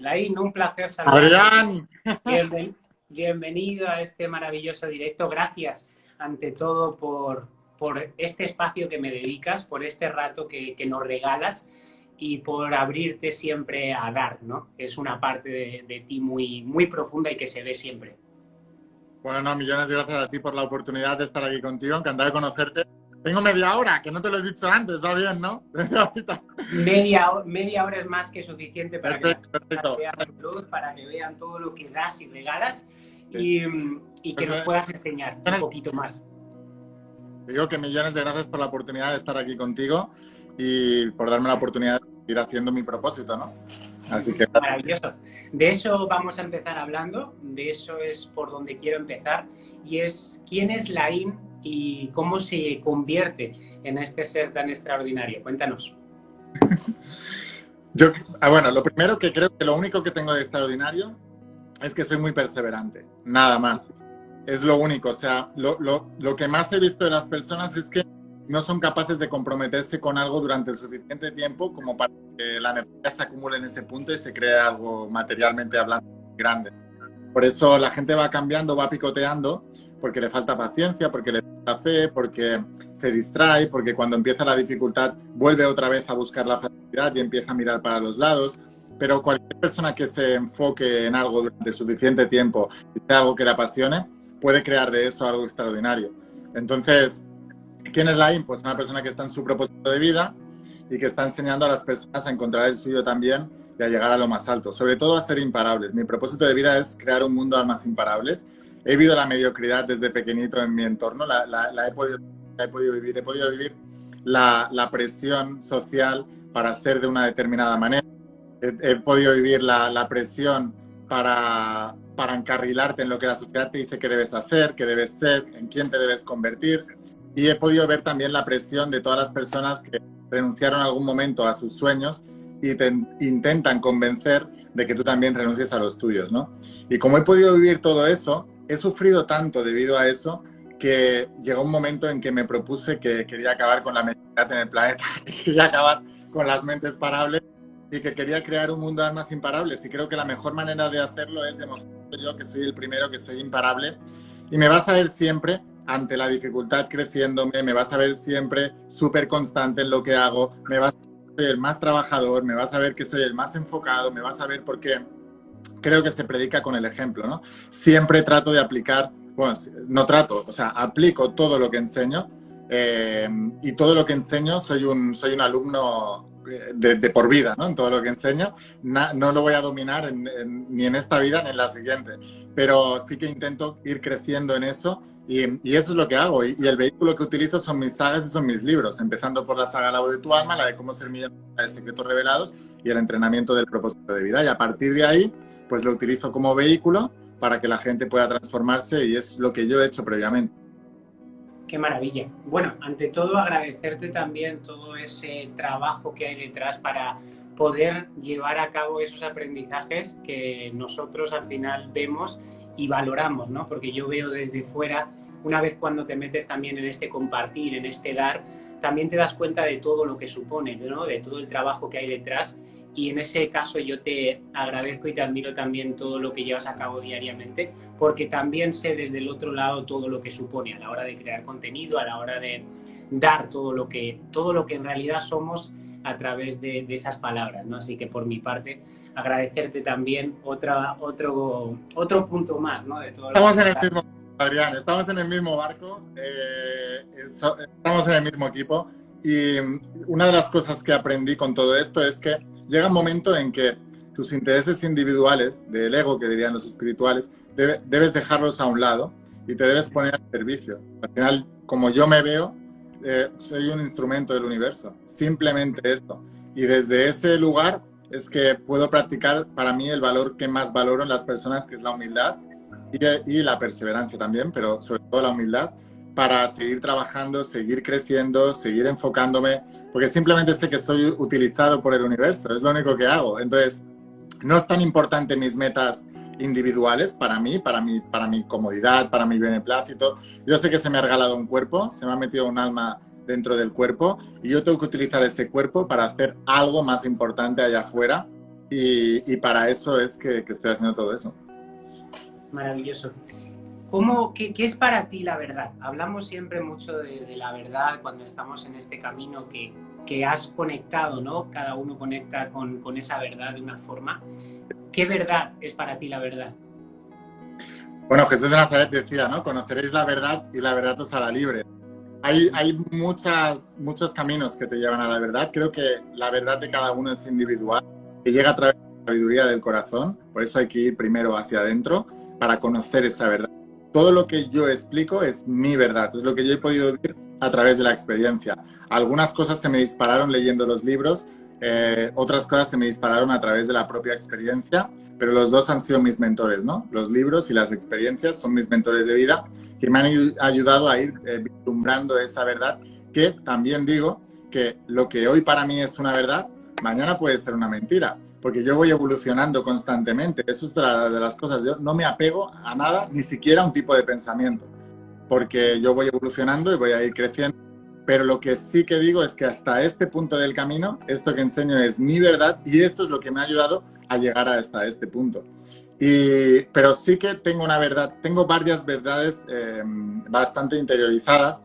Laín, un placer saludarte. Adrián, Bienvenido a este maravilloso directo. Gracias, ante todo, por este espacio que me dedicas, por este rato que nos regalas y por abrirte siempre a dar, ¿no? Es una parte de ti muy, muy profunda y que se ve siempre. bueno, no, millones de gracias a ti por la oportunidad de estar aquí contigo, encantado de conocerte. Tengo media hora, que no te lo he dicho antes, va bien, ¿no? Media hora es más que suficiente para que las Perfecto, personas perfecto. vean tu luz, para que vean todo lo que das y regalas Sí. y que nos puedas enseñar un poquito más. Te digo que millones de gracias por la oportunidad de estar aquí contigo y por darme la oportunidad de ir haciendo mi propósito, ¿no? Así que Maravilloso. De eso vamos a empezar hablando, de eso es por donde quiero empezar, y es quién es Laín y cómo se convierte en este ser tan extraordinario. Cuéntanos. bueno, lo primero que creo que lo único que tengo de extraordinario es que soy muy perseverante, nada más. Es lo único, o sea, lo que más he visto de las personas es que no son capaces de comprometerse con algo durante el suficiente tiempo como para que la energía se acumule en ese punto y se cree algo materialmente hablando grande. Por eso la gente va cambiando, va picoteando, porque le falta paciencia, porque le falta fe, porque se distrae, porque cuando empieza la dificultad vuelve otra vez a buscar la facilidad y empieza a mirar para los lados. Pero cualquier persona que se enfoque en algo durante suficiente tiempo y sea algo que le apasione, puede crear de eso algo extraordinario. Entonces, ¿quién es Laín? Pues una persona que está en su propósito de vida y que está enseñando a las personas a encontrar el suyo también y a llegar a lo más alto, sobre todo a ser imparables. Mi propósito de vida es crear un mundo de almas imparables. He vivido la mediocridad desde pequeñito en mi entorno, la he podido vivir la presión social para ser de una determinada manera. He podido vivir la presión para encarrilarte en lo que la sociedad te dice que debes hacer, que debes ser, en quién te debes convertir. Y he podido ver también la presión de todas las personas que renunciaron en algún momento a sus sueños y te intentan convencer de que tú también renuncies a los tuyos, ¿no? Y como he podido vivir todo eso, he sufrido tanto debido a eso que llegó un momento en que me propuse que quería acabar con la mediocridad en el planeta, que quería acabar con las mentes parables y que quería crear un mundo de almas imparables. Y creo que la mejor manera de hacerlo es demostrar yo que soy el primero, que soy imparable. Y me vas a ver siempre ante la dificultad creciéndome, me vas a ver siempre súper constante en lo que hago, me vas a ver que soy el más trabajador, me vas a ver que soy el más enfocado, me vas a ver porque creo que se predica con el ejemplo, ¿no? Siempre trato de aplicar, bueno, no trato, o sea, aplico todo lo que enseño y todo lo que enseño soy un alumno de por vida, ¿no? En todo lo que enseño. No lo voy a dominar ni en esta vida ni en la siguiente, pero sí que intento ir creciendo en eso y eso es lo que hago. Y el vehículo que utilizo son mis sagas y son mis libros, empezando por la saga La voz de tu alma, la de cómo ser millonario, la de secretos revelados y el entrenamiento del propósito de vida. Y a partir de ahí, pues lo utilizo como vehículo para que la gente pueda transformarse y es lo que yo he hecho previamente. Qué maravilla. Bueno, ante todo agradecerte también todo ese trabajo que hay detrás para poder llevar a cabo esos aprendizajes que nosotros al final vemos y valoramos, ¿no? Porque yo veo desde fuera, una vez cuando te metes también en este compartir, en este dar, también te das cuenta de todo lo que supone, ¿no? De todo el trabajo que hay detrás. Y en ese caso yo te agradezco y te admiro también todo lo que llevas a cabo diariamente, porque también sé desde el otro lado todo lo que supone a la hora de crear contenido, a la hora de dar todo lo que en realidad somos a través de esas palabras, ¿no? Así que por mi parte agradecerte también otro punto más, ¿no? De todo lo Estamos que en el estás. mismo, Adrián, estamos en el mismo barco, estamos en el mismo equipo y una de las cosas que aprendí con todo esto es que llega un momento en que tus intereses individuales, del ego que dirían los espirituales, debes dejarlos a un lado y te debes poner al servicio. Al final, como yo me veo, soy un instrumento del universo, simplemente esto. Y desde ese lugar es que puedo practicar para mí el valor que más valoro en las personas, que es la humildad y la perseverancia también, pero sobre todo la humildad, para seguir trabajando, seguir creciendo, seguir enfocándome, porque simplemente sé que soy utilizado por el universo, es lo único que hago. Entonces, no es tan importante mis metas individuales para mi comodidad, para mi beneplácito. Yo sé que se me ha regalado un cuerpo, se me ha metido un alma dentro del cuerpo y yo tengo que utilizar ese cuerpo para hacer algo más importante allá afuera y para eso es que estoy haciendo todo eso. Maravilloso. ¿Qué es para ti la verdad? Hablamos siempre mucho de la verdad cuando estamos en este camino que has conectado, ¿no? Cada uno conecta con esa verdad de una forma. ¿Qué verdad es para ti la verdad? Bueno, Jesús de Nazaret decía, ¿no? Conoceréis la verdad y la verdad os hará libre. Hay muchos caminos que te llevan a la verdad. Creo que la verdad de cada uno es individual, que llega a través de la sabiduría del corazón. Por eso hay que ir primero hacia adentro para conocer esa verdad. Todo lo que yo explico es mi verdad, es lo que yo he podido vivir a través de la experiencia. Algunas cosas se me dispararon leyendo los libros, otras cosas se me dispararon a través de la propia experiencia, pero los dos han sido mis mentores, ¿no? Los libros y las experiencias son mis mentores de vida que me han ayudado a ir vislumbrando esa verdad, que también digo que lo que hoy para mí es una verdad, mañana puede ser una mentira, porque yo voy evolucionando constantemente. Eso es de las cosas. Yo no me apego a nada, ni siquiera a un tipo de pensamiento, porque yo voy evolucionando y voy a ir creciendo. Pero lo que sí que digo es que hasta este punto del camino, esto que enseño es mi verdad y esto es lo que me ha ayudado a llegar hasta este punto. Pero sí que tengo una verdad, tengo varias verdades bastante interiorizadas.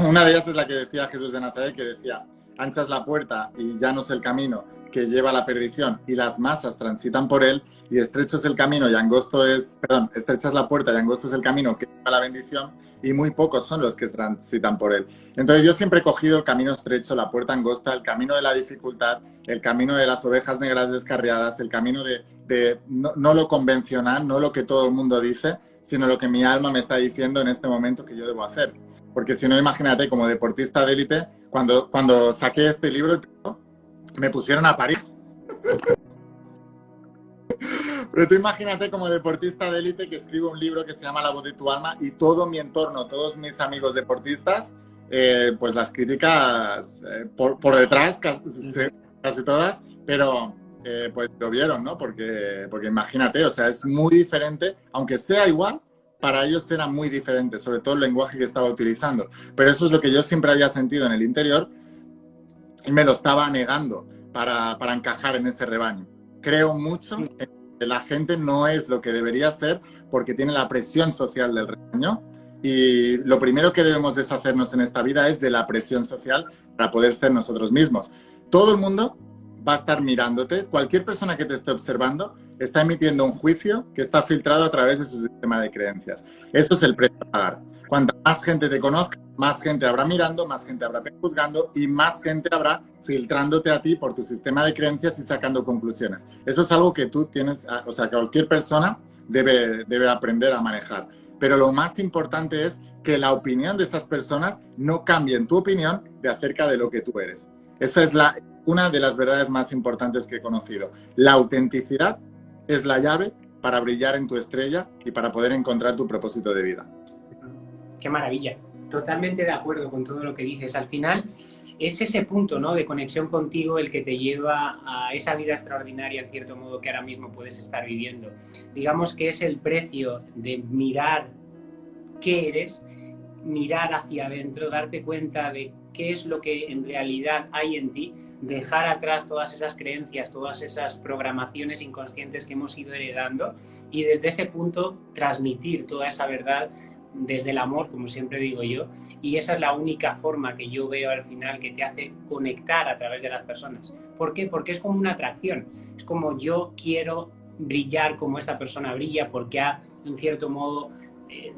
Una de ellas es la que decía Jesús de Nazaret, que decía, ancha es la puerta y llano es el camino que lleva a la perdición y las masas transitan por él, y estrecho es el camino y angosto es, perdón, estrecha es la puerta y angosto es el camino que lleva a la bendición y muy pocos son los que transitan por él. Entonces yo siempre he cogido el camino estrecho, la puerta angosta, el camino de la dificultad, el camino de las ovejas negras descarriadas, el camino de no lo convencional, no lo que todo el mundo dice, sino lo que mi alma me está diciendo en este momento que yo debo hacer. Porque si no, imagínate, como deportista de élite, cuando saqué este libro, me pusieron a parir. Pero tú imagínate como deportista de élite que escribo un libro que se llama La voz de tu alma y todo mi entorno, todos mis amigos deportistas, pues las críticas por detrás, casi todas, pero pues lo vieron, ¿no? Porque imagínate, o sea, es muy diferente, aunque sea igual, para ellos era muy diferente, sobre todo el lenguaje que estaba utilizando. Pero eso es lo que yo siempre había sentido en el interior y me lo estaba negando para encajar en ese rebaño. Creo mucho en que la gente no es lo que debería ser porque tiene la presión social del rebaño, y lo primero que debemos deshacernos en esta vida es de la presión social para poder ser nosotros mismos. Todo el mundo va a estar mirándote, cualquier persona que te esté observando está emitiendo un juicio que está filtrado a través de su sistema de creencias. Eso es el precio a pagar. Cuanta más gente te conozca, más gente habrá mirando, más gente habrá juzgando y más gente habrá filtrándote a ti por tu sistema de creencias y sacando conclusiones. Eso es algo que tú tienes, o sea, que cualquier persona debe aprender a manejar. Pero lo más importante es que la opinión de esas personas no cambie tu opinión de acerca de lo que tú eres. Esa es una de las verdades más importantes que he conocido. La autenticidad es la llave para brillar en tu estrella y para poder encontrar tu propósito de vida. Qué maravilla. Totalmente de acuerdo con todo lo que dices. Al final es ese punto, ¿no?, de conexión contigo el que te lleva a esa vida extraordinaria, en cierto modo, que ahora mismo puedes estar viviendo. Digamos que es el precio de mirar qué eres, mirar hacia adentro, darte cuenta de qué es lo que en realidad hay en ti, dejar atrás todas esas creencias, todas esas programaciones inconscientes que hemos ido heredando y desde ese punto transmitir toda esa verdad desde el amor, como siempre digo yo, y esa es la única forma que yo veo al final que te hace conectar a través de las personas. ¿Por qué? Porque es como una atracción, es como yo quiero brillar como esta persona brilla porque ha, en cierto modo,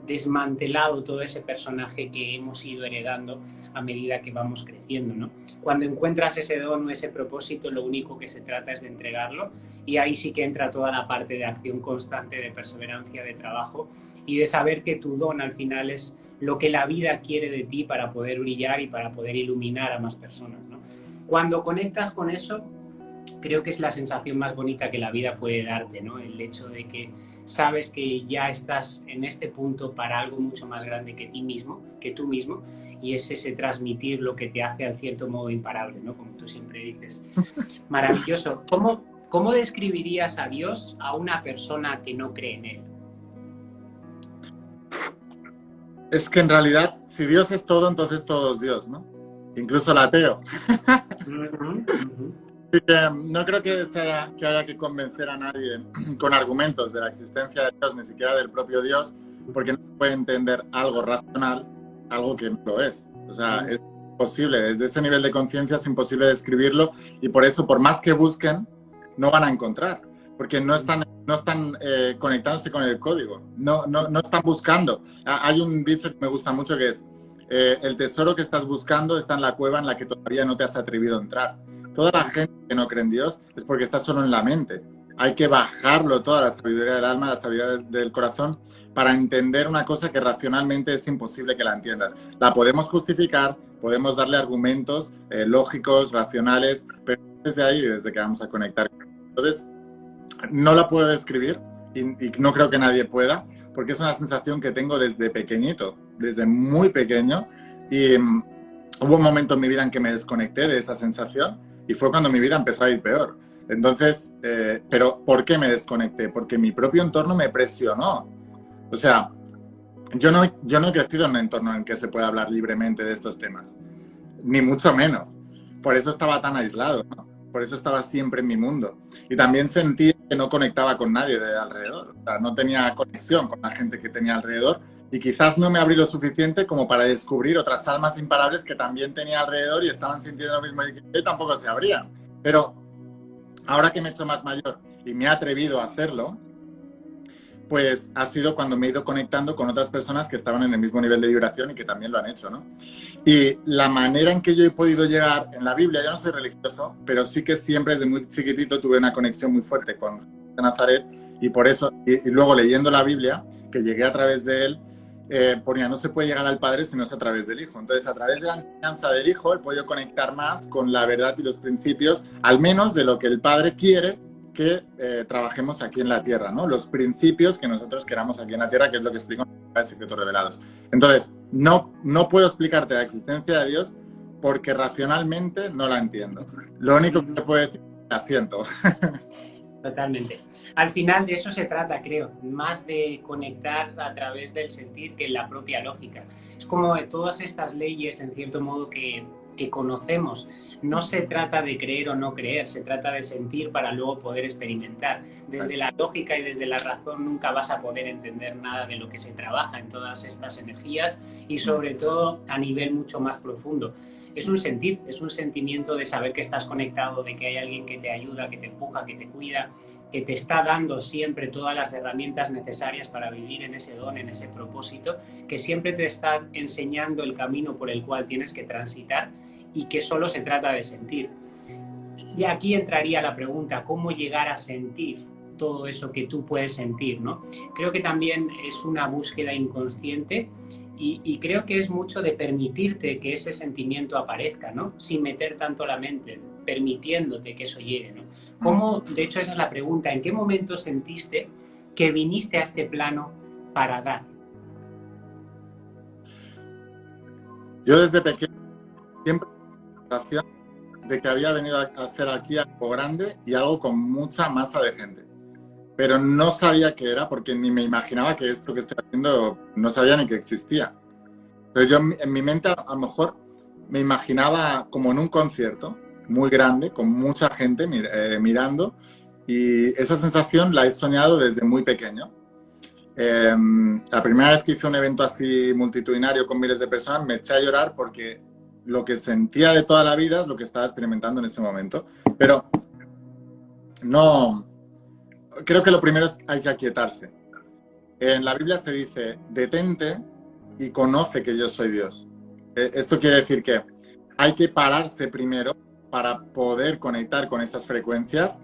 desmantelado todo ese personaje que hemos ido heredando a medida que vamos creciendo, ¿no? Cuando encuentras ese don o ese propósito, lo único que se trata es de entregarlo, y ahí sí que entra toda la parte de acción constante, de perseverancia, de trabajo y de saber que tu don al final es lo que la vida quiere de ti para poder brillar y para poder iluminar a más personas, ¿no? Cuando conectas con eso, creo que es la sensación más bonita que la vida puede darte, ¿no? El hecho de que sabes que ya estás en este punto para algo mucho más grande que ti mismo, que tú mismo, y es ese transmitir lo que te hace al cierto modo imparable, ¿no? Como tú siempre dices. Maravilloso. ¿Cómo describirías a Dios a una persona que no cree en él? Es que en realidad, si Dios es todo, entonces todo es Dios, ¿no? Incluso el ateo. Así que no creo que haya que convencer a nadie con argumentos de la existencia de Dios, ni siquiera del propio Dios, porque no se puede entender algo racional, algo que no lo es. O sea, es imposible, desde ese nivel de conciencia es imposible describirlo, y por eso, por más que busquen, no van a encontrar, porque no están conectándose con el código, no están buscando. Hay un dicho que me gusta mucho que es, el tesoro que estás buscando está en la cueva en la que todavía no te has atrevido a entrar. Toda la gente que no cree en Dios es porque está solo en la mente. Hay que bajarlo toda la sabiduría del alma, la sabiduría del corazón, para entender una cosa que racionalmente es imposible que la entiendas. La podemos justificar, podemos darle argumentos lógicos, racionales, pero desde ahí, desde que vamos a conectar. Entonces, no la puedo describir y no creo que nadie pueda, porque es una sensación que tengo desde pequeñito, desde muy pequeño, y hubo un momento en mi vida en que me desconecté de esa sensación y fue cuando mi vida empezó a ir peor. Entonces, pero ¿por qué me desconecté? Porque mi propio entorno me presionó. O sea, yo no he crecido en un entorno en que se pueda hablar libremente de estos temas, ni mucho menos. Por eso estaba tan aislado, ¿no? Por eso estaba siempre en mi mundo. Y también sentía que no conectaba con nadie de alrededor. O sea, no tenía conexión con la gente que tenía alrededor. Y quizás no me abrí lo suficiente como para descubrir otras almas imparables que también tenía alrededor y estaban sintiendo lo mismo que yo y tampoco se abrían. Pero ahora que me he hecho más mayor y me he atrevido a hacerlo, pues ha sido cuando me he ido conectando con otras personas que estaban en el mismo nivel de vibración y que también lo han hecho, ¿no? Y la manera en que yo he podido llegar en la Biblia, yo no soy religioso, pero sí que siempre desde muy chiquitito tuve una conexión muy fuerte con Nazaret, y por eso, y luego leyendo la Biblia, que llegué a través de él, ponía, no se puede llegar al Padre si no es a través del Hijo. Entonces, a través de la enseñanza del Hijo, he podido conectar más con la verdad y los principios, al menos de lo que el Padre quiere que trabajemos aquí en la Tierra, ¿no? Los principios que nosotros queramos aquí en la Tierra, que es lo que explico en los secretos revelados. Entonces, no puedo explicarte la existencia de Dios porque racionalmente no la entiendo. Lo único que te puedo decir es la siento. Totalmente. Al final de eso se trata, creo, más de conectar a través del sentir que en la propia lógica. Es como de todas estas leyes, en cierto modo, que conocemos. No se trata de creer o no creer, se trata de sentir para luego poder experimentar. Desde la lógica y desde la razón nunca vas a poder entender nada de lo que se trabaja en todas estas energías y sobre todo a nivel mucho más profundo. Es un sentir, es un sentimiento de saber que estás conectado, de que hay alguien que te ayuda, que te empuja, que te cuida, que te está dando siempre todas las herramientas necesarias para vivir en ese don, en ese propósito, que siempre te está enseñando el camino por el cual tienes que transitar y que solo se trata de sentir. Y aquí entraría la pregunta, ¿cómo llegar a sentir todo eso que tú puedes sentir, ¿no? Creo que también es una búsqueda inconsciente y creo que es mucho de permitirte que ese sentimiento aparezca, ¿no? Sin meter tanto la mente, permitiéndote que eso llegue, ¿no? ¿Cómo, de hecho esa es la pregunta, ¿en qué momento sentiste que viniste a este plano para dar? Yo desde pequeño siempre de que había venido a hacer aquí algo grande y algo con mucha masa de gente. Pero no sabía qué era porque ni me imaginaba que esto que estoy haciendo no sabía ni que existía. Entonces yo en mi mente a lo mejor me imaginaba como en un concierto muy grande, con mucha gente mirando, y esa sensación la he soñado desde muy pequeño. La primera vez que hice un evento así multitudinario con miles de personas me eché a llorar porque lo que sentía de toda la vida es lo que estaba experimentando en ese momento. Pero no, creo que lo primero es hay que aquietarse. En la Biblia se dice, detente y conoce que yo soy Dios. Esto quiere decir que hay que pararse primero para poder conectar con esas frecuencias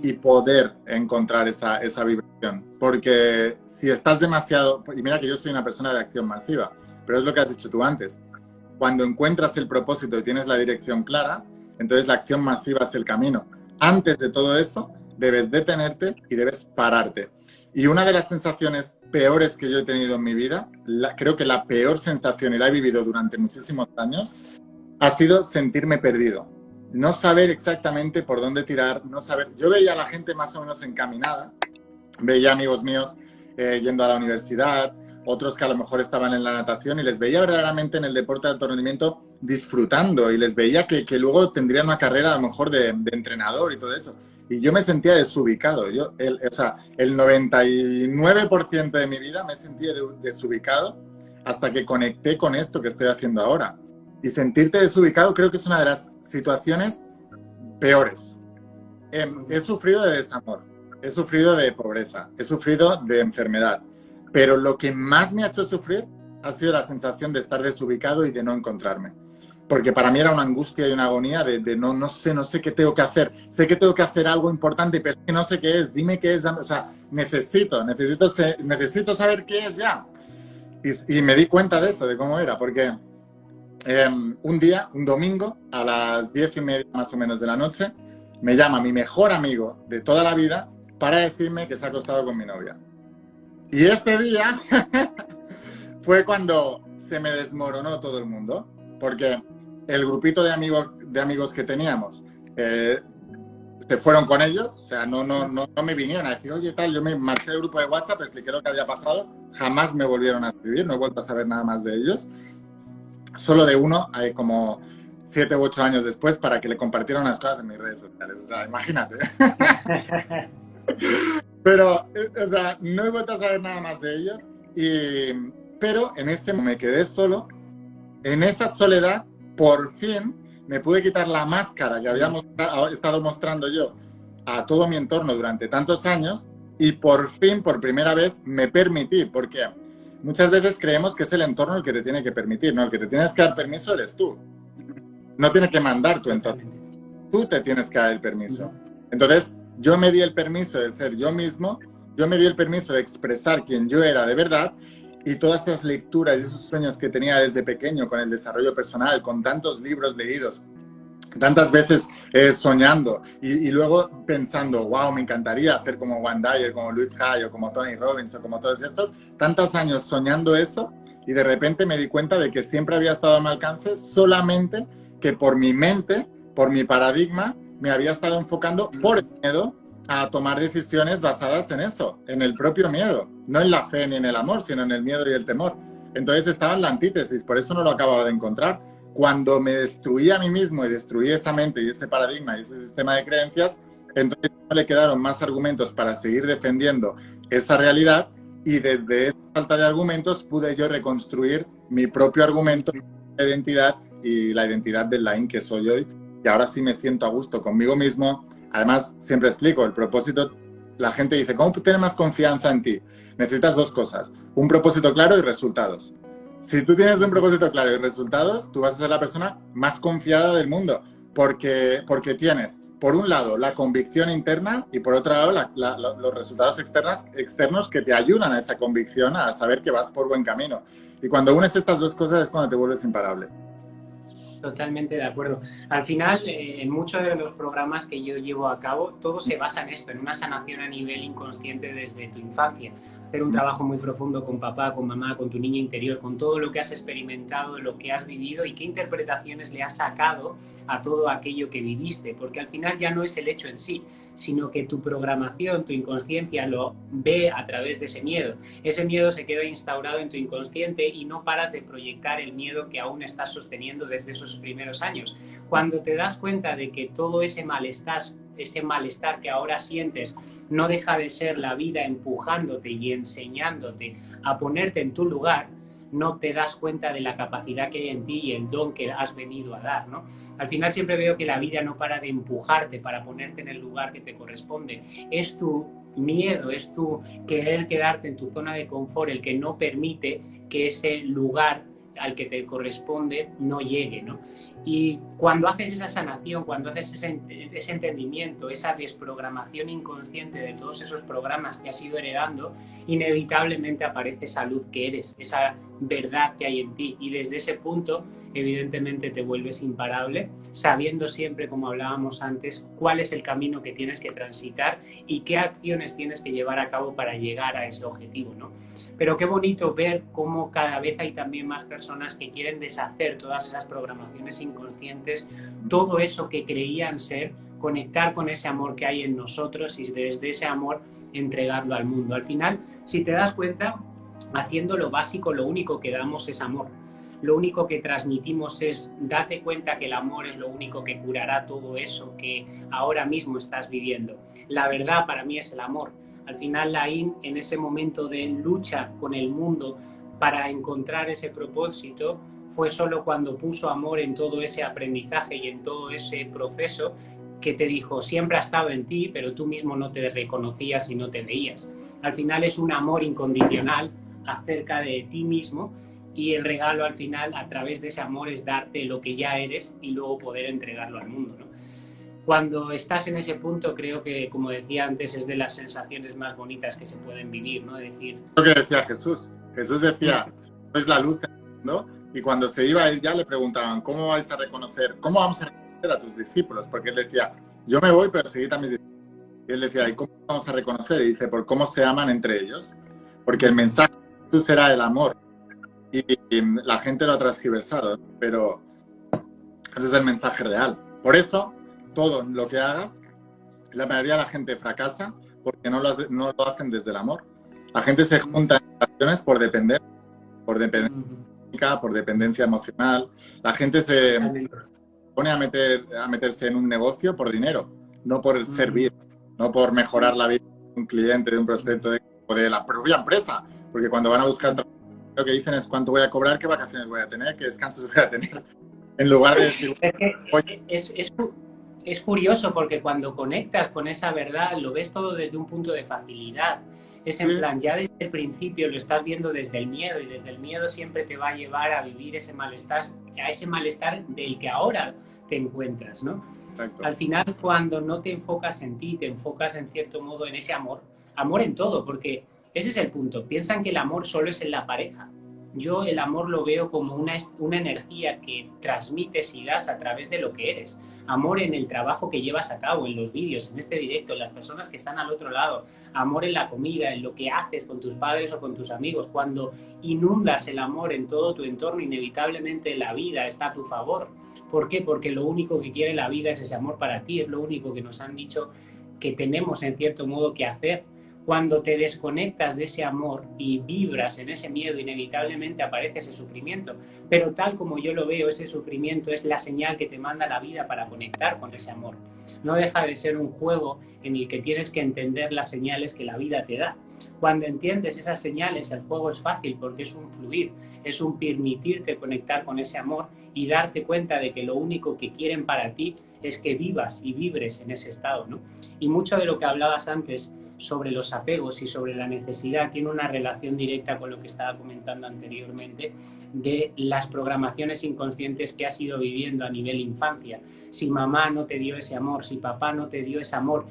y poder encontrar esa vibración. Porque si estás demasiado... Y mira que yo soy una persona de acción masiva, pero es lo que has dicho tú antes. Cuando encuentras el propósito y tienes la dirección clara, entonces la acción masiva es el camino. Antes de todo eso, debes detenerte y debes pararte. Y una de las sensaciones peores que yo he tenido en mi vida, creo que la peor sensación, y la he vivido durante muchísimos años, ha sido sentirme perdido. No saber exactamente por dónde tirar, no saber... Yo veía a la gente más o menos encaminada, veía amigos míos yendo a la universidad, otros que a lo mejor estaban en la natación y les veía verdaderamente en el deporte de alto rendimiento disfrutando y les veía que luego tendrían una carrera a lo mejor de entrenador y todo eso. Y yo me sentía desubicado. O sea, el 99% de mi vida me sentía desubicado hasta que conecté con esto que estoy haciendo ahora. Y sentirte desubicado creo que es una de las situaciones peores. He sufrido de desamor, he sufrido de pobreza, he sufrido de enfermedad, pero lo que más me ha hecho sufrir ha sido la sensación de estar desubicado y de no encontrarme. Porque para mí era una angustia y una agonía de no sé qué tengo que hacer. Sé que tengo que hacer algo importante, pero es que no sé qué es. Dime qué es. O sea, necesito saber qué es ya. Y me di cuenta de eso, de cómo era, porque un domingo, a las 10:30 más o menos de la noche, me llama mi mejor amigo de toda la vida para decirme que se ha acostado con mi novia. Y ese día fue cuando se me desmoronó todo el mundo, porque el grupito de amigos que teníamos se fueron con ellos, o sea, no me vinieron a decir, oye, tal, yo me marché del grupo de WhatsApp, expliqué lo que había pasado, jamás me volvieron a escribir, no he vuelto a saber nada más de ellos. Solo de uno, hay como 7 u 8 años después, para que le compartiera unas cosas en mis redes sociales. O sea, imagínate. Pero, o sea, no he vuelto a saber nada más de ellos. Pero en ese momento me quedé solo. En esa soledad, por fin, me pude quitar la máscara que había estado mostrando yo a todo mi entorno durante tantos años. Y por fin, por primera vez, me permití. Porque muchas veces creemos que es el entorno el que te tiene que permitir, ¿no? El que te tienes que dar permiso eres tú. No tiene que mandar tu entorno. Tú te tienes que dar el permiso. Entonces, yo me di el permiso de ser yo mismo, yo me di el permiso de expresar quién yo era de verdad, y todas esas lecturas y esos sueños que tenía desde pequeño con el desarrollo personal, con tantos libros leídos, tantas veces soñando y luego pensando, wow, me encantaría hacer como Wayne Dyer, como Luis Hay, o como Tony Robbins, o como todos estos, tantos años soñando eso, y de repente me di cuenta de que siempre había estado a mi alcance, solamente que por mi mente, por mi paradigma, me había estado enfocando por el miedo a tomar decisiones basadas en eso, en el propio miedo, no en la fe ni en el amor, sino en el miedo y el temor. Entonces estaba en la antítesis, por eso no lo acababa de encontrar. Cuando me destruí a mí mismo y destruí esa mente y ese paradigma y ese sistema de creencias, entonces no le quedaron más argumentos para seguir defendiendo esa realidad, y desde esa falta de argumentos pude yo reconstruir mi propio argumento de identidad y la identidad del Laín que soy hoy. Y ahora sí me siento a gusto conmigo mismo. Además, siempre explico, el propósito, la gente dice, ¿cómo tener más confianza en ti? Necesitas 2 cosas, un propósito claro y resultados. Si tú tienes un propósito claro y resultados, tú vas a ser la persona más confiada del mundo, porque tienes, por un lado, la convicción interna y por otro lado, los resultados externos que te ayudan a esa convicción, a saber que vas por buen camino. Y cuando unes estas 2 cosas es cuando te vuelves imparable. Totalmente de acuerdo. Al final, en muchos de los programas que yo llevo a cabo, todo se basa en esto, en una sanación a nivel inconsciente desde tu infancia. Hacer un trabajo muy profundo con papá, con mamá, con tu niño interior, con todo lo que has experimentado, lo que has vivido y qué interpretaciones le has sacado a todo aquello que viviste. Porque al final ya no es el hecho en sí, sino que tu programación, tu inconsciencia lo ve a través de ese miedo. Ese miedo se queda instaurado en tu inconsciente y no paras de proyectar el miedo que aún estás sosteniendo desde esos primeros años. Cuando te das cuenta de que todo ese malestar que ahora sientes no deja de ser la vida empujándote y enseñándote a ponerte en tu lugar, no te das cuenta de la capacidad que hay en ti y el don que has venido a dar, ¿no? Al final siempre veo que la vida no para de empujarte para ponerte en el lugar que te corresponde. Es tu miedo, es tu querer quedarte en tu zona de confort el que no permite que ese lugar al que te corresponde no llegue, ¿no? Y cuando haces esa sanación, cuando haces ese entendimiento, esa desprogramación inconsciente de todos esos programas que has ido heredando, inevitablemente aparece esa luz que eres, esa verdad que hay en ti, y desde ese punto evidentemente te vuelves imparable, sabiendo siempre, como hablábamos antes, cuál es el camino que tienes que transitar y qué acciones tienes que llevar a cabo para llegar a ese objetivo, ¿no? Pero qué bonito ver cómo cada vez hay también más personas que quieren deshacer todas esas programaciones inconscientes, todo eso que creían ser, conectar con ese amor que hay en nosotros y desde ese amor entregarlo al mundo. Al final, si te das cuenta, haciendo lo básico, lo único que damos es amor. Lo único que transmitimos es date cuenta que el amor es lo único que curará todo eso que ahora mismo estás viviendo. La verdad para mí es el amor. Al final Laín, en ese momento de lucha con el mundo para encontrar ese propósito, fue solo cuando puso amor en todo ese aprendizaje y en todo ese proceso que te dijo, siempre ha estado en ti, pero tú mismo no te reconocías y no te veías. Al final es un amor incondicional acerca de ti mismo, y el regalo al final a través de ese amor es darte lo que ya eres y luego poder entregarlo al mundo, ¿no? Cuando estás en ese punto, creo que, como decía antes, es de las sensaciones más bonitas que se pueden vivir, ¿no? Decir... Lo que decía Jesús. Jesús decía, sois la luz del mundo, y cuando se iba él ya le preguntaban, ¿cómo vais a reconocer, cómo vamos a reconocer a tus discípulos? Porque él decía, yo me voy, pero seguid a mis discípulos. Y él decía, ¿y cómo vamos a reconocer? Y dice, por cómo se aman entre ellos. Porque el mensaje de Jesús era el amor. Y la gente lo ha transgiversado, pero ese es el mensaje real. Por eso, todo lo que hagas, la mayoría de la gente fracasa porque no lo hacen desde el amor. La gente se junta en relaciones por dependencia por dependencia emocional. La gente se pone a meterse en un negocio por dinero, no por servir, no por mejorar la vida de un cliente, de un prospecto o de la propia empresa. Porque cuando van a buscar trabajo, lo que dicen es cuánto voy a cobrar, qué vacaciones voy a tener, qué descansos voy a tener. En lugar de decir... Es curioso porque cuando conectas con esa verdad lo ves todo desde un punto de facilidad. Es en plan, ya desde el principio lo estás viendo desde el miedo, y desde el miedo siempre te va a llevar a vivir ese malestar del que ahora te encuentras, ¿no? Exacto. Al final, cuando no te enfocas en ti, te enfocas en cierto modo en ese amor en todo, porque ese es el punto. Piensan que el amor solo es en la pareja. Yo el amor lo veo como una energía que transmites y das a través de lo que eres. Amor en el trabajo que llevas a cabo, en los vídeos, en este directo, en las personas que están al otro lado. Amor en la comida, en lo que haces con tus padres o con tus amigos. Cuando inundas el amor en todo tu entorno, inevitablemente la vida está a tu favor. ¿Por qué? Porque lo único que quiere la vida es ese amor para ti. Es lo único que nos han dicho que tenemos en cierto modo que hacer. Cuando te desconectas de ese amor y vibras en ese miedo, inevitablemente aparece ese sufrimiento. Pero tal como yo lo veo, ese sufrimiento es la señal que te manda la vida para conectar con ese amor. No deja de ser un juego en el que tienes que entender las señales que la vida te da. Cuando entiendes esas señales, el juego es fácil porque es un fluir, es un permitirte conectar con ese amor y darte cuenta de que lo único que quieren para ti es que vivas y vibres en ese estado, ¿no? Y mucho de lo que hablabas antes sobre los apegos y sobre la necesidad tiene una relación directa con lo que estaba comentando anteriormente de las programaciones inconscientes que has ido viviendo a nivel infancia. Si mamá no te dio ese amor, si papá no te dio ese amor,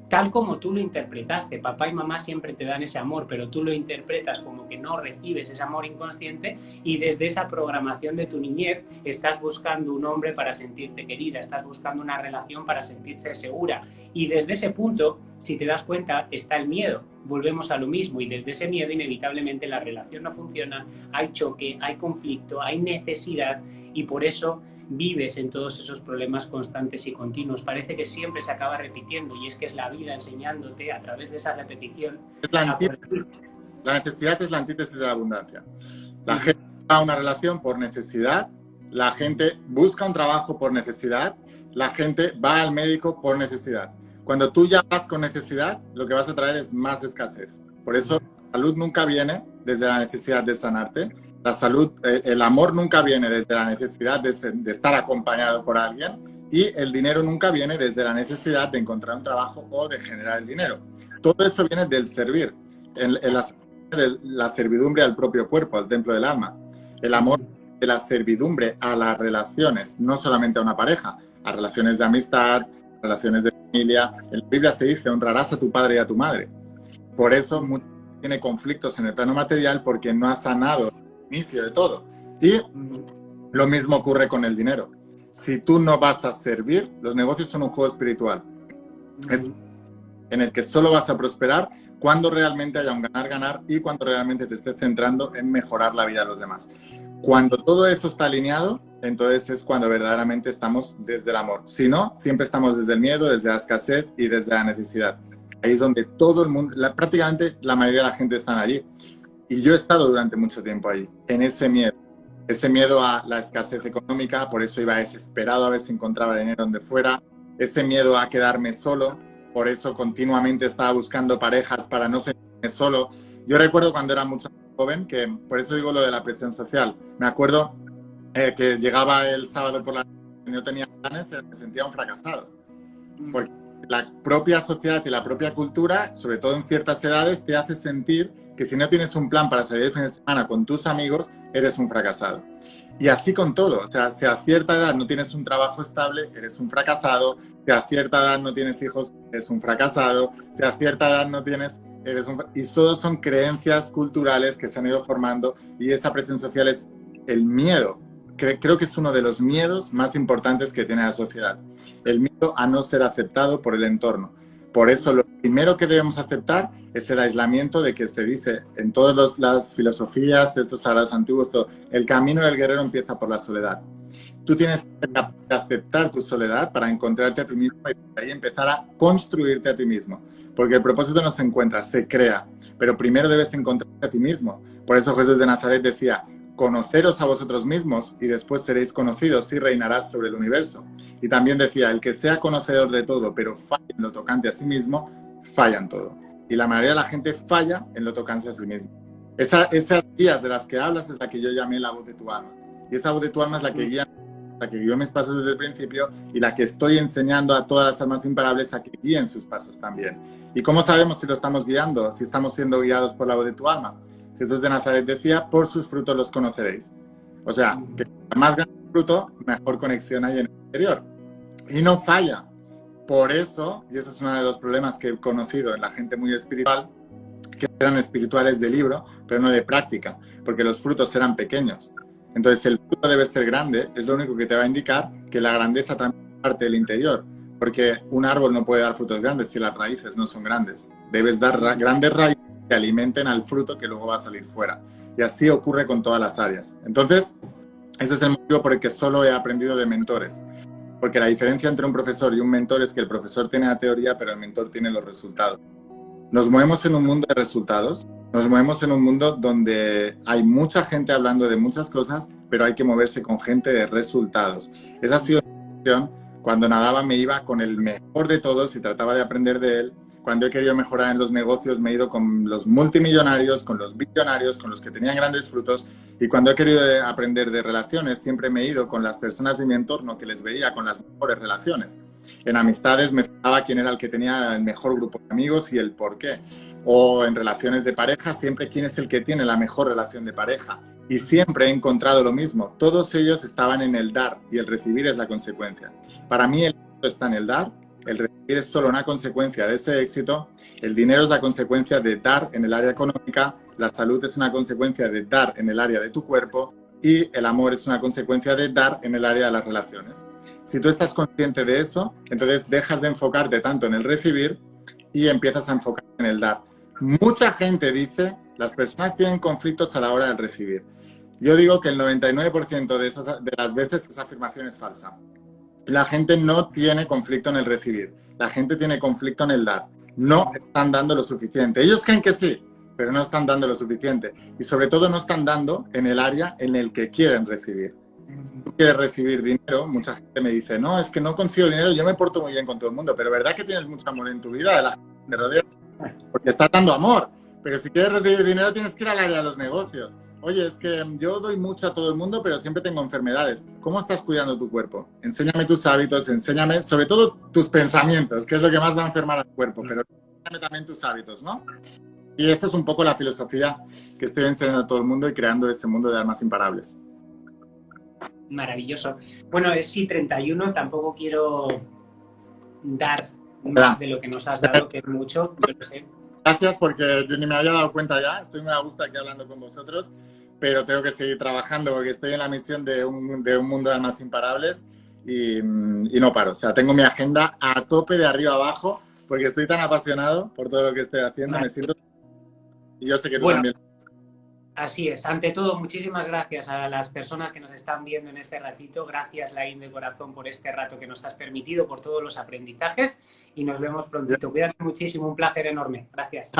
tal como tú lo interpretaste, papá y mamá siempre te dan ese amor, pero tú lo interpretas como que no recibes ese amor inconsciente, y desde esa programación de tu niñez estás buscando un hombre para sentirte querida, estás buscando una relación para sentirse segura, y desde ese punto, si te das cuenta, está el miedo. Volvemos a lo mismo, y desde ese miedo inevitablemente la relación no funciona, hay choque, hay conflicto, hay necesidad, y por eso vives en todos esos problemas constantes y continuos. Parece que siempre se acaba repitiendo, y es que es la vida enseñándote a través de esa repetición. La necesidad es la antítesis de la abundancia. La gente va a una relación por necesidad, la gente busca un trabajo por necesidad, la gente va al médico por necesidad. Cuando tú ya vas con necesidad, lo que vas a traer es más escasez. Por eso la salud nunca viene desde la necesidad de sanarte. La salud, el amor nunca viene desde la necesidad de estar acompañado por alguien, y el dinero nunca viene desde la necesidad de encontrar un trabajo o de generar el dinero. Todo eso viene del servir, la servidumbre al propio cuerpo, al templo del alma. El amor de la servidumbre a las relaciones, no solamente a una pareja, a relaciones de amistad, relaciones de familia. En la Biblia se dice, honrarás a tu padre y a tu madre. Por eso tiene conflictos en el plano material, porque no ha sanado inicio de todo. Y lo mismo ocurre con el dinero. Si tú no vas a servir, los negocios son un juego espiritual. Es en el que solo vas a prosperar cuando realmente haya un ganar-ganar y cuando realmente te estés centrando en mejorar la vida de los demás. Cuando todo eso está alineado, entonces es cuando verdaderamente estamos desde el amor. Si no, siempre estamos desde el miedo, desde la escasez y desde la necesidad. Ahí es donde todo el mundo, prácticamente la mayoría de la gente están allí. Y yo he estado durante mucho tiempo ahí, en ese miedo a la escasez económica, por eso iba desesperado a ver si encontraba dinero donde fuera, ese miedo a quedarme solo, por eso continuamente estaba buscando parejas para no sentirme solo. Yo recuerdo cuando era mucho más joven, que por eso digo lo de la presión social, me acuerdo que llegaba el sábado por la noche y no tenía planes, me sentía un fracasado. Porque la propia sociedad y la propia cultura, sobre todo en ciertas edades, te hace sentir que si no tienes un plan para salir el fin de semana con tus amigos, eres un fracasado. Y así con todo, o sea, si a cierta edad no tienes un trabajo estable, eres un fracasado, si a cierta edad no tienes hijos, eres un fracasado, si a cierta edad no tienes, eres un... Y todos son creencias culturales que se han ido formando y esa presión social es el miedo. Creo que es uno de los miedos más importantes que tiene la sociedad. El miedo a no ser aceptado por el entorno. Por eso lo primero que debemos aceptar es el aislamiento de que se dice en todas las filosofías de estos sagrados antiguos, todo, el camino del guerrero empieza por la soledad. Tú tienes que ser capaz de aceptar tu soledad para encontrarte a ti mismo y de ahí empezar a construirte a ti mismo. Porque el propósito no se encuentra, se crea. Pero primero debes encontrarte a ti mismo. Por eso Jesús de Nazaret decía, conoceros a vosotros mismos y después seréis conocidos y reinarás sobre el universo. Y también decía, el que sea conocedor de todo, pero falla en lo tocante a sí mismo, falla en todo. Y la mayoría de la gente falla en lo tocante a sí mismo. Esas guías de las que hablas es la que yo llamé la voz de tu alma. Y esa voz de tu alma es la que guió mis pasos desde el principio y la que estoy enseñando a todas las almas imparables a que guíen sus pasos también. ¿Y cómo sabemos si lo estamos guiando? Si estamos siendo guiados por la voz de tu alma. Jesús de Nazaret decía, por sus frutos los conoceréis. O sea, que más grande el fruto, mejor conexión hay en el interior. Y no falla. Por eso, y ese es uno de los problemas que he conocido en la gente muy espiritual, que eran espirituales de libro, pero no de práctica, porque los frutos eran pequeños. Entonces, el fruto debe ser grande, es lo único que te va a indicar que la grandeza también parte del interior, porque un árbol no puede dar frutos grandes si las raíces no son grandes. Debes dar grandes raíces que alimenten al fruto que luego va a salir fuera. Y así ocurre con todas las áreas. Entonces, ese es el motivo por el que solo he aprendido de mentores. Porque la diferencia entre un profesor y un mentor es que el profesor tiene la teoría, pero el mentor tiene los resultados. Nos movemos en un mundo de resultados, nos movemos en un mundo donde hay mucha gente hablando de muchas cosas, pero hay que moverse con gente de resultados. Esa ha sido mi decisión. Cuando nadaba me iba con el mejor de todos y trataba de aprender de él. Cuando he querido mejorar en los negocios me he ido con los multimillonarios, con los billonarios, con los que tenían grandes frutos. Y cuando he querido aprender de relaciones, siempre me he ido con las personas de mi entorno que les veía con las mejores relaciones. En amistades me fijaba quién era el que tenía el mejor grupo de amigos y el por qué. O en relaciones de pareja, siempre quién es el que tiene la mejor relación de pareja. Y siempre he encontrado lo mismo. Todos ellos estaban en el dar y el recibir es la consecuencia. Para mí el éxito está en el dar. El recibir es solo una consecuencia de ese éxito, el dinero es la consecuencia de dar en el área económica, la salud es una consecuencia de dar en el área de tu cuerpo y el amor es una consecuencia de dar en el área de las relaciones. Si tú estás consciente de eso, entonces dejas de enfocarte tanto en el recibir y empiezas a enfocarte en el dar. Mucha gente dice, las personas tienen conflictos a la hora del recibir. Yo digo que el 99% de las veces esa afirmación es falsa. La gente no tiene conflicto en el recibir, la gente tiene conflicto en el dar. No están dando lo suficiente. Ellos creen que sí, pero no están dando lo suficiente. Y sobre todo no están dando en el área en el que quieren recibir. Si tú quieres recibir dinero, mucha gente me dice, no, es que no consigo dinero, yo me porto muy bien con todo el mundo, pero ¿verdad que tienes mucho amor en tu vida de la gente que te rodea? Porque estás dando amor. Pero si quieres recibir dinero tienes que ir al área de los negocios. Oye, es que yo doy mucho a todo el mundo, pero siempre tengo enfermedades. ¿Cómo estás cuidando tu cuerpo? Enséñame tus hábitos, enséñame sobre todo tus pensamientos, que es lo que más va a enfermar al cuerpo, pero enséñame también tus hábitos, ¿no? Y esta es un poco la filosofía que estoy enseñando a todo el mundo y creando este mundo de almas imparables. Maravilloso. Bueno, es sí 31, tampoco quiero dar más de lo que nos has dado, que es mucho, yo lo sé. Gracias, porque yo ni me había dado cuenta ya. Estoy muy a gusto aquí hablando con vosotros, pero tengo que seguir trabajando porque estoy en la misión de un mundo de almas imparables y no paro. O sea, tengo mi agenda a tope de arriba abajo porque estoy tan apasionado por todo lo que estoy haciendo. Me siento... Y yo sé que tú también. Así es. Ante todo, muchísimas gracias a las personas que nos están viendo en este ratito. Gracias, Laín, de corazón, por este rato que nos has permitido, por todos los aprendizajes y nos vemos prontito. Cuídate muchísimo, un placer enorme. Gracias.